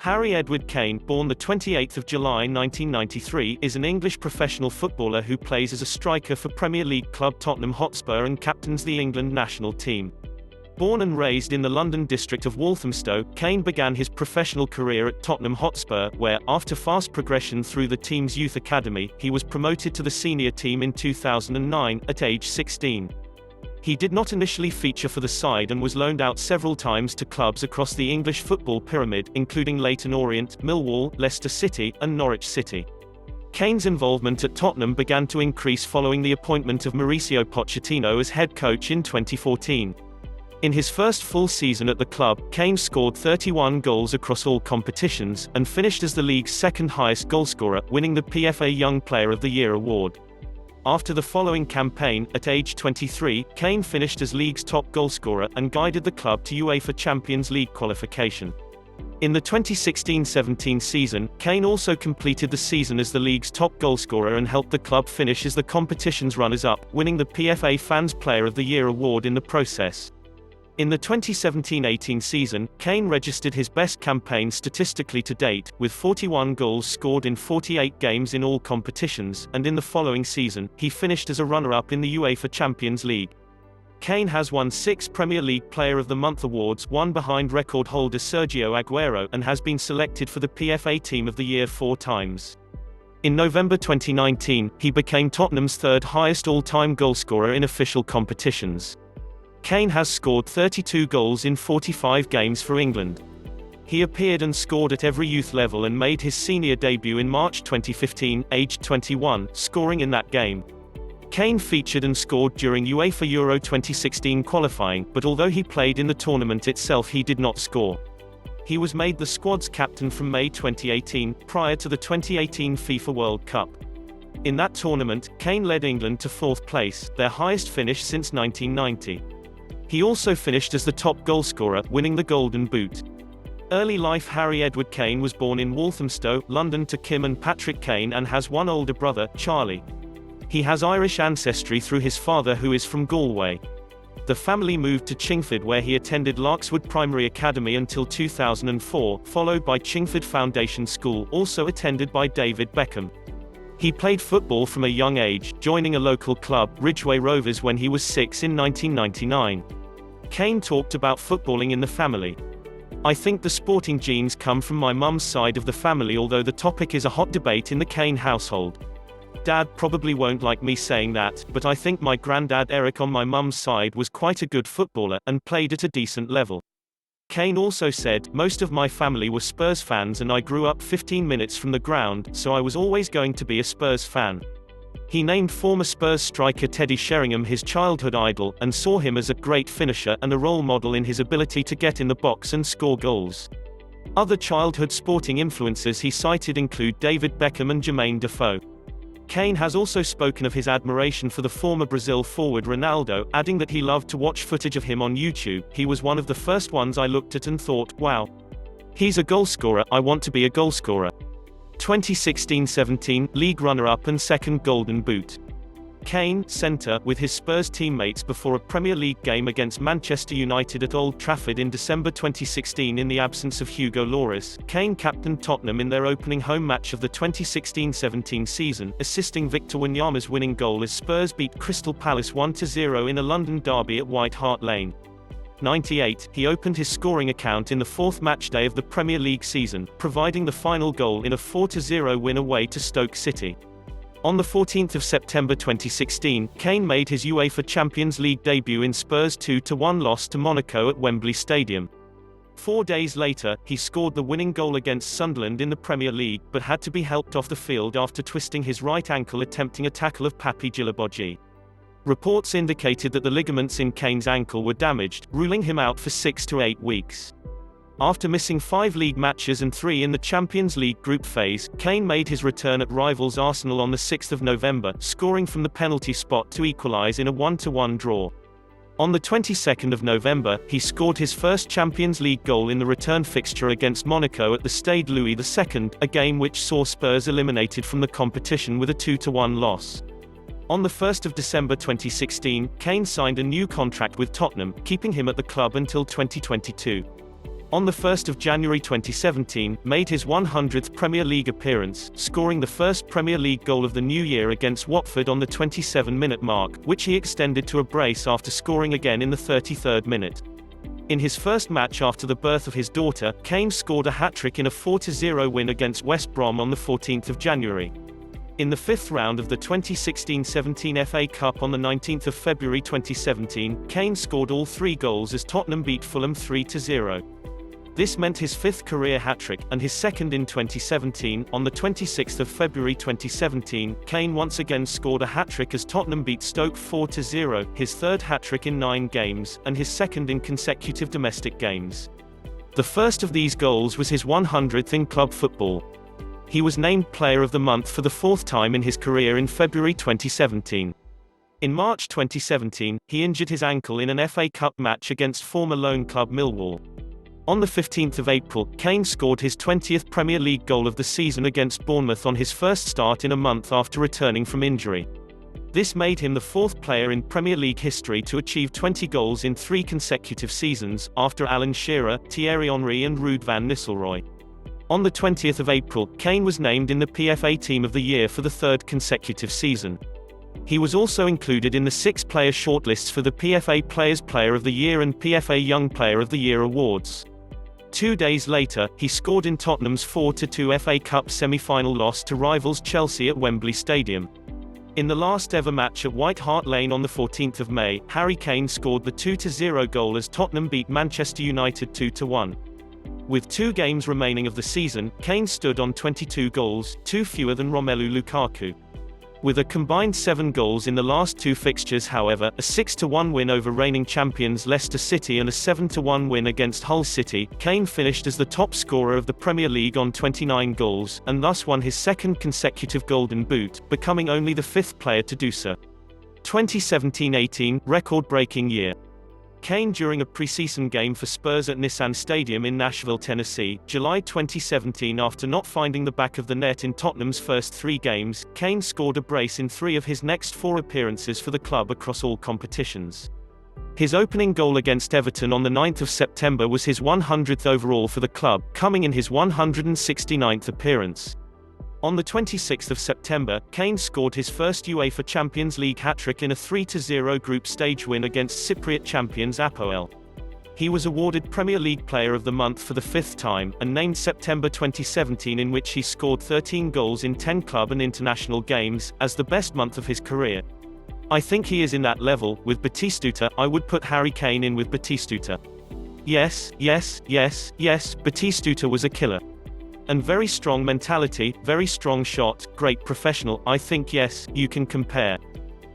Harry Edward Kane, born the 28th of July 1993, is an English professional footballer who plays as a striker for Premier League club Tottenham Hotspur and captains the England national team. Born and raised in the London district of Walthamstow, Kane began his professional career at Tottenham Hotspur, where, after fast progression through the team's youth academy, he was promoted to the senior team in 2009, at age 16. He did not initially feature for the side and was loaned out several times to clubs across the English football pyramid, including Leyton Orient, Millwall, Leicester City, and Norwich City. Kane's involvement at Tottenham began to increase following the appointment of Mauricio Pochettino as head coach in 2014. In his first full season at the club, Kane scored 31 goals across all competitions, and finished as the league's second highest goalscorer, winning the PFA Young Player of the Year award. After the following campaign, at age 23, Kane finished as league's top goalscorer, and guided the club to UEFA Champions League qualification. In the 2016-17 season, Kane also completed the season as the league's top goalscorer and helped the club finish as the competition's runners-up, winning the PFA Fans Player of the Year award in the process. In the 2017-18 season, Kane registered his best campaign statistically to date, with 41 goals scored in 48 games in all competitions, and in the following season, he finished as a runner-up in the UEFA Champions League. Kane has won 6 Premier League Player of the Month awards, one behind record holder Sergio Aguero, and has been selected for the PFA Team of the Year 4 times. In November 2019, he became Tottenham's third highest all-time goalscorer in official competitions. Kane has scored 32 goals in 45 games for England. He appeared and scored at every youth level and made his senior debut in March 2015, aged 21, scoring in that game. Kane featured and scored during UEFA Euro 2016 qualifying, but although he played in the tournament itself, he did not score. He was made the squad's captain from May 2018, prior to the 2018 FIFA World Cup. In that tournament, Kane led England to 4th place, their highest finish since 1990. He also finished as the top goalscorer, winning the Golden Boot. Early life. Harry Edward Kane was born in Walthamstow, London to Kim and Patrick Kane, and has one older brother, Charlie. He has Irish ancestry through his father, who is from Galway. The family moved to Chingford, where he attended Larkswood Primary Academy until 2004, followed by Chingford Foundation School, also attended by David Beckham. He played football from a young age, joining a local club, Ridgeway Rovers, when he was 6 in 1999. Kane talked about footballing in the family. "I think the sporting genes come from my mum's side of the family, although the topic is a hot debate in the Kane household. Dad probably won't like me saying that, but I think my granddad Eric on my mum's side was quite a good footballer, and played at a decent level." Kane also said, "Most of my family were Spurs fans and I grew up 15 minutes from the ground, so I was always going to be a Spurs fan." He named former Spurs striker Teddy Sheringham his childhood idol, and saw him as a great finisher and a role model in his ability to get in the box and score goals. Other childhood sporting influences he cited include David Beckham and Jermaine Defoe. Kane has also spoken of his admiration for the former Brazil forward Ronaldo, adding that he loved to watch footage of him on YouTube. "He was one of the first ones I looked at and thought, wow. He's a goalscorer, I want to be a goalscorer." 2016-17, league runner-up and second Golden Boot. Kane, centre, with his Spurs teammates before a Premier League game against Manchester United at Old Trafford in December 2016 in the absence of Hugo Lloris. Kane captained Tottenham in their opening home match of the 2016-17 season, assisting Victor Wanyama's winning goal as Spurs beat Crystal Palace 1-0 in a London derby at White Hart Lane. 98, he opened his scoring account in the 4th matchday of the Premier League season, providing the final goal in a 4-0 win away to Stoke City. On the 14th of September 2016, Kane made his UEFA Champions League debut in Spurs' 2-1 loss to Monaco at Wembley Stadium. 4 days later, he scored the winning goal against Sunderland in the Premier League, but had to be helped off the field after twisting his right ankle attempting a tackle of Papi Djilobodji. Reports indicated that the ligaments in Kane's ankle were damaged, ruling him out for 6 to 8 weeks. After missing 5 league matches and 3 in the Champions League group phase, Kane made his return at rivals Arsenal on the 6th of November, scoring from the penalty spot to equalise in a 1-1 draw. On the 22nd of November, he scored his first Champions League goal in the return fixture against Monaco at the Stade Louis II, a game which saw Spurs eliminated from the competition with a 2-1 loss. On the 1st of December 2016, Kane signed a new contract with Tottenham, keeping him at the club until 2022. On the 1st of January 2017, made his 100th Premier League appearance, scoring the first Premier League goal of the new year against Watford on the 27-minute mark, which he extended to a brace after scoring again in the 33rd minute. In his first match after the birth of his daughter, Kane scored a hat-trick in a 4-0 win against West Brom on the 14th of January. In the fifth round of the 2016-17 FA Cup on the 19th of February 2017, Kane scored all 3 goals as Tottenham beat Fulham 3-0. This meant his 5th career hat-trick, and his 2nd in 2017. On the 26th of February 2017, Kane once again scored a hat-trick as Tottenham beat Stoke 4-0, his 3rd hat-trick in 9 games, and his 2nd in consecutive domestic games. The first of these goals was his 100th in club football. He was named Player of the Month for the 4th time in his career in February 2017. In March 2017, he injured his ankle in an FA Cup match against former loan club Millwall. On the 15th of April, Kane scored his 20th Premier League goal of the season against Bournemouth on his first start in a month after returning from injury. This made him the 4th player in Premier League history to achieve 20 goals in 3 consecutive seasons, after Alan Shearer, Thierry Henry and Ruud van Nistelrooy. On the 20th of April, Kane was named in the PFA Team of the Year for the 3rd consecutive season. He was also included in the 6-player shortlists for the PFA Players Player of the Year and PFA Young Player of the Year awards. 2 days later, he scored in Tottenham's 4-2 FA Cup semi-final loss to rivals Chelsea at Wembley Stadium. In the last ever match at White Hart Lane on the 14th of May, Harry Kane scored the 2-0 goal as Tottenham beat Manchester United 2-1. With 2 games remaining of the season, Kane stood on 22 goals, 2 fewer than Romelu Lukaku. With a combined 7 goals in the last 2 fixtures however, a 6-1 win over reigning champions Leicester City and a 7-1 win against Hull City, Kane finished as the top scorer of the Premier League on 29 goals, and thus won his 2nd consecutive Golden Boot, becoming only the 5th player to do so. 2017-18, record-breaking year. Kane during a preseason game for Spurs at Nissan Stadium in Nashville, Tennessee, July 2017. After not finding the back of the net in Tottenham's first 3 games, Kane scored a brace in 3 of his next 4 appearances for the club across all competitions. His opening goal against Everton on the 9th of September was his 100th overall for the club, coming in his 169th appearance. On the 26th of September, Kane scored his first UEFA Champions League hat-trick in a 3-0 group stage win against Cypriot champions Apoel. He was awarded Premier League Player of the Month for the 5th time, and named September 2017, in which he scored 13 goals in 10 club and international games, as the best month of his career. I think he is in that level. With Batistuta, I would put Harry Kane in with Batistuta. Yes, Batistuta was a killer. And very strong mentality, very strong shot, great professional. I think yes, you can compare.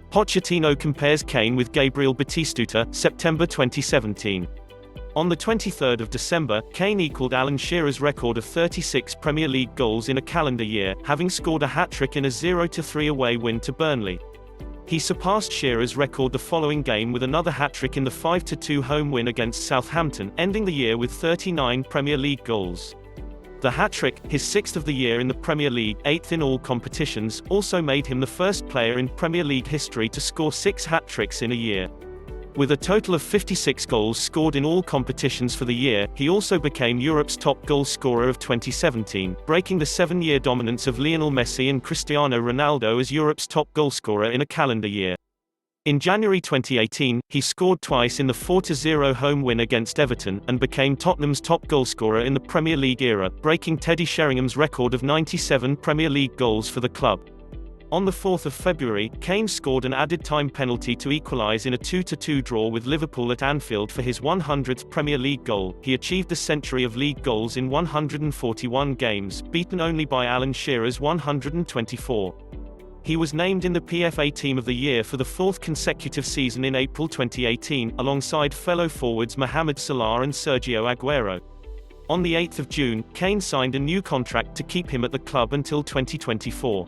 Pochettino compares Kane with Gabriel Batistuta, September 2017. On the 23rd of December, Kane equaled Alan Shearer's record of 36 Premier League goals in a calendar year, having scored a hat-trick in a 0-3 away win to Burnley. He surpassed Shearer's record the following game with another hat-trick in the 5-2 home win against Southampton, ending the year with 39 Premier League goals. The hat-trick, his 6th of the year in the Premier League, 8th in all competitions, also made him the first player in Premier League history to score 6 hat-tricks in a year. With a total of 56 goals scored in all competitions for the year, he also became Europe's top goal scorer of 2017, breaking the 7-year dominance of Lionel Messi and Cristiano Ronaldo as Europe's top goalscorer in a calendar year. In January 2018, he scored twice in the 4-0 home win against Everton, and became Tottenham's top goalscorer in the Premier League era, breaking Teddy Sheringham's record of 97 Premier League goals for the club. On the 4th of February, Kane scored an added-time penalty to equalise in a 2-2 draw with Liverpool at Anfield for his 100th Premier League goal. He achieved the century of league goals in 141 games, beaten only by Alan Shearer's 124. He was named in the PFA Team of the Year for the 4th consecutive season in April 2018, alongside fellow forwards Mohamed Salah and Sergio Aguero. On the 8th of June, Kane signed a new contract to keep him at the club until 2024.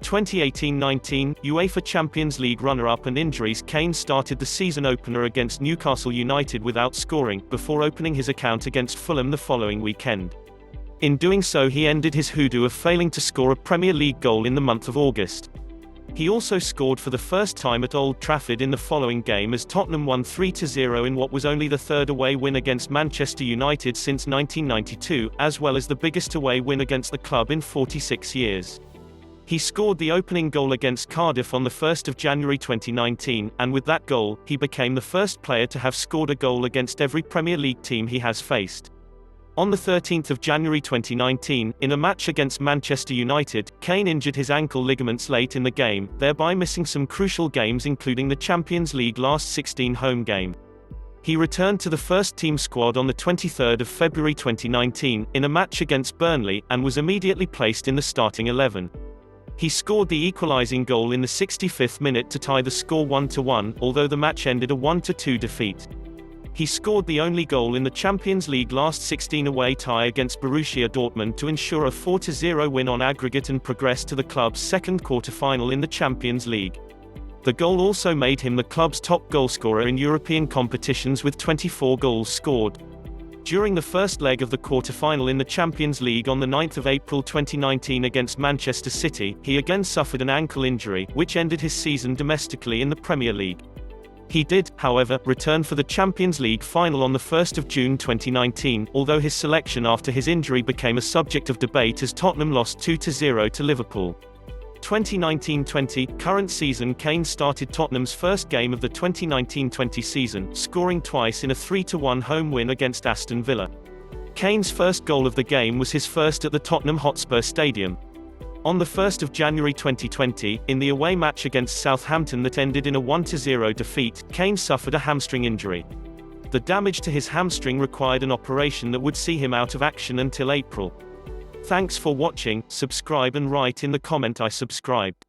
2018-19, UEFA Champions League runner-up and injuries. Kane started the season opener against Newcastle United without scoring, before opening his account against Fulham the following weekend. In doing so, he ended his hoodoo of failing to score a Premier League goal in the month of August. He also scored for the first time at Old Trafford in the following game as Tottenham won 3-0 in what was only the third away win against Manchester United since 1992, as well as the biggest away win against the club in 46 years. He scored the opening goal against Cardiff on the 1st of January 2019, and with that goal, he became the first player to have scored a goal against every Premier League team he has faced. On the 13th of January 2019, in a match against Manchester United, Kane injured his ankle ligaments late in the game, thereby missing some crucial games including the Champions League last 16 home game. He returned to the first-team squad on the 23rd of February 2019, in a match against Burnley, and was immediately placed in the starting 11. He scored the equalising goal in the 65th minute to tie the score 1-1, although the match ended a 1-2 defeat. He scored the only goal in the Champions League last 16 away tie against Borussia Dortmund to ensure a 4-0 win on aggregate and progress to the club's second quarter-final in the Champions League. The goal also made him the club's top goalscorer in European competitions with 24 goals scored. During the first leg of the quarter-final in the Champions League on the 9th of April 2019 against Manchester City, he again suffered an ankle injury, which ended his season domestically in the Premier League. He did, however, return for the Champions League final on the 1st of June 2019, although his selection after his injury became a subject of debate as Tottenham lost 2-0 to Liverpool. 2019-20 current season. Kane started Tottenham's first game of the 2019-20 season, scoring twice in a 3-1 home win against Aston Villa. Kane's first goal of the game was his first at the Tottenham Hotspur Stadium. On the 1st of January 2020, in the away match against Southampton that ended in a 1-0 defeat, Kane suffered a hamstring injury. The damage to his hamstring required an operation that would see him out of action until April. Thanks for watching. Subscribe and write in the comment I subscribed.